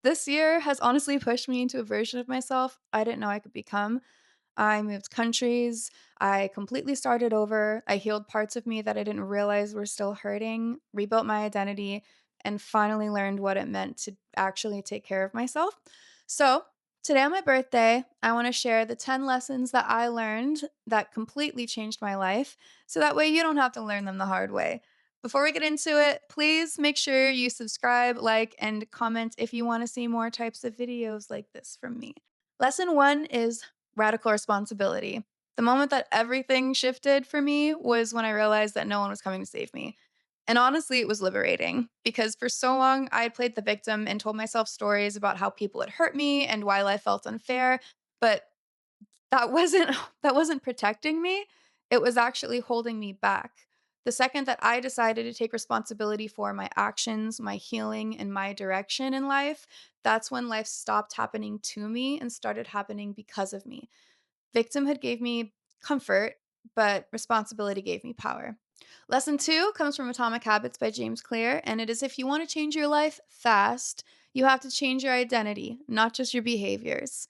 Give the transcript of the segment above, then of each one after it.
This year has honestly pushed me into a version of myself I didn't know I could become. I moved countries. I completely started over. I healed parts of me that I didn't realize were still hurting, rebuilt my identity, and finally learned what it meant to actually take care of myself. So, today on my birthday, I want to share the 10 lessons that I learned that completely changed my life. So that way you don't have to learn them the hard way. Before we get into it, please make sure you subscribe, like, and comment if you want to see more types of videos like this from me. Lesson one is radical responsibility. The moment that everything shifted for me was when I realized that no one was coming to save me. And honestly, it was liberating because for so long I had played the victim and told myself stories about how people had hurt me and why life felt unfair. But that wasn't that wasn't protecting me, it was actually holding me back. The second that I decided to take responsibility for my actions, my healing, and my direction in life, that's when life stopped happening to me and started happening because of me. Victimhood gave me comfort, but responsibility gave me power. Lesson two comes from Atomic Habits by James Clear, and it is if you want to change your life fast, you have to change your identity, not just your behaviors.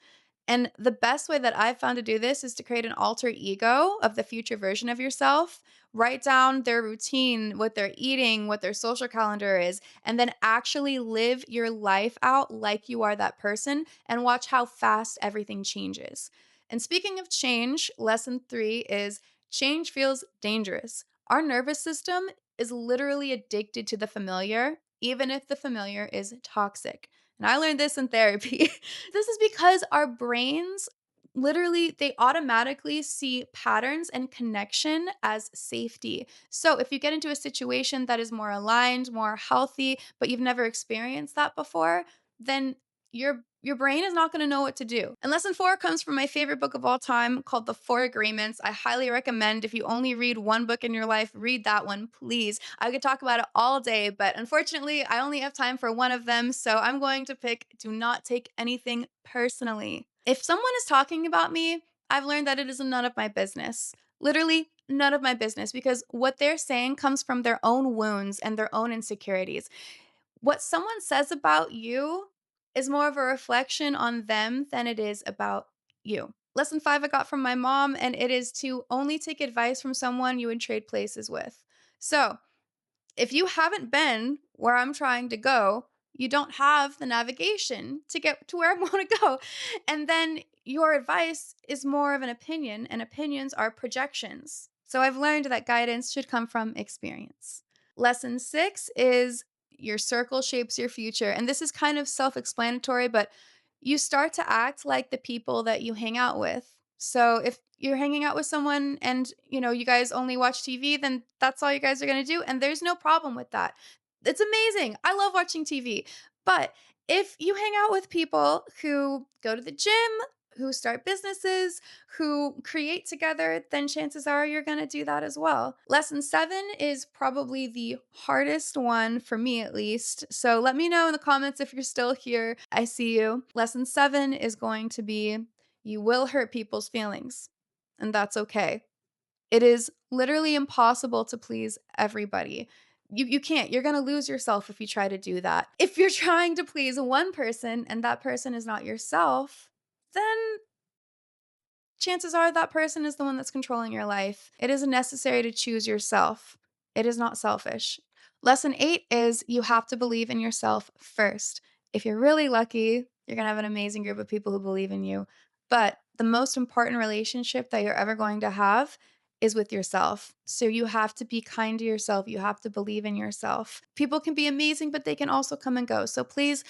And the best way that I've found to do this is to create an alter ego of the future version of yourself. Write down their routine, what they're eating, what their social calendar is, and then actually live your life out like you are that person and watch how fast everything changes. And speaking of change, lesson three is change feels dangerous. Our nervous system is literally addicted to the familiar, even if the familiar is toxic. And I learned this in therapy. This is because our brains literally they automatically see patterns and connection as safety. So if you get into a situation that is more aligned, more healthy, but you've never experienced that before, then your brain is not going to know what to do. And lesson 4 comes from my favorite book of all time called The Four Agreements. I highly recommend if you only read one book in your life, read that one, please. I could talk about it all day, but unfortunately, I only have time for one of them, so I'm going to pick do not take anything personally. If someone is talking about me, I've learned that it is none of my business. Literally none of my business because what they're saying comes from their own wounds and their own insecurities. What someone says about you is more of a reflection on them than it is about you. Lesson 5 I got from my mom, and it is to only take advice from someone you would trade places with. So, if you haven't been where I'm trying to go, you don't have the navigation to get to where I want to go. And then your advice is more of an opinion, and opinions are projections. So I've learned that guidance should come from experience. Lesson six is your circle shapes your future. And this is kind of self explanatory, but you start to act like the people that you hang out with. So if you're hanging out with someone and, you guys only watch TV, then that's all you guys are going to do and there's no problem with that. It's amazing. I love watching TV. But if you hang out with people who go to the gym, who start businesses, who create together, then chances are you're going to do that as well. Lesson 7 is probably the hardest one for me at least. So let me know in the comments if you're still here. I see you. Lesson 7 is going to be you will hurt people's feelings, and that's okay. It is literally impossible to please everybody. You can't. You're going to lose yourself if you try to do that. If you're trying to please one person and that person is not yourself, then chances are that person is the one that's controlling your life. It is necessary to choose yourself. It is not selfish. Lesson 8 is you have to believe in yourself first. If you're really lucky, you're going to have an amazing group of people who believe in you. But the most important relationship that you're ever going to have is with yourself. So you have to be kind to yourself. You have to believe in yourself. People can be amazing, but they can also come and go. So please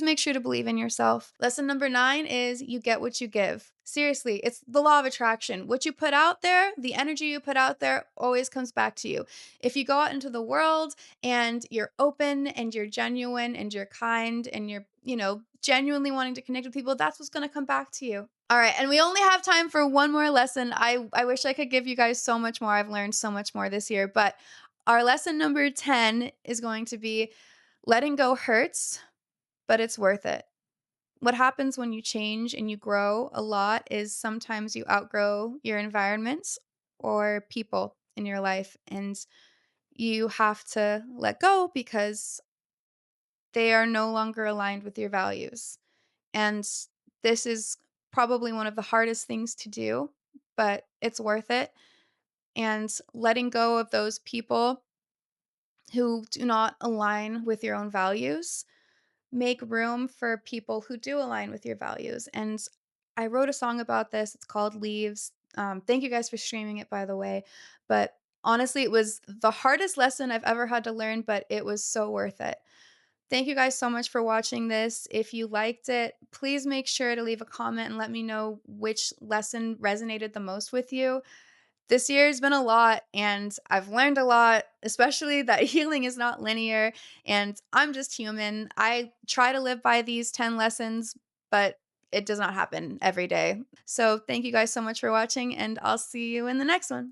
make sure to believe in yourself. Lesson number 9 is you get what you give. Seriously, it's the law of attraction. What you put out there, the energy you put out there always comes back to you. If you go out into the world and you're open and you're genuine and you're kind and you're, genuinely wanting to connect with people, that's what's going to come back to you. All right, and we only have time for one more lesson. I wish I could give you guys so much more. I've learned so much more this year, but our lesson number 10 is going to be letting go hurts, but it's worth it. What happens when you change and you grow a lot is sometimes you outgrow your environments or people in your life, and you have to let go because they are no longer aligned with your values. And this is probably one of the hardest things to do, but it's worth it. And letting go of those people who do not align with your own values, make room for people who do align with your values. And I wrote a song about this. It's called Leaves. Thank you guys for streaming it, by the way. But honestly, it was the hardest lesson I've ever had to learn, but it was so worth it. Thank you guys so much for watching this. If you liked it, please make sure to leave a comment and let me know which lesson resonated the most with you. This year has been a lot, and I've learned a lot, especially that healing is not linear, and I'm just human. I try to live by these 10 lessons, but it does not happen every day. So, thank you guys so much for watching, and I'll see you in the next one.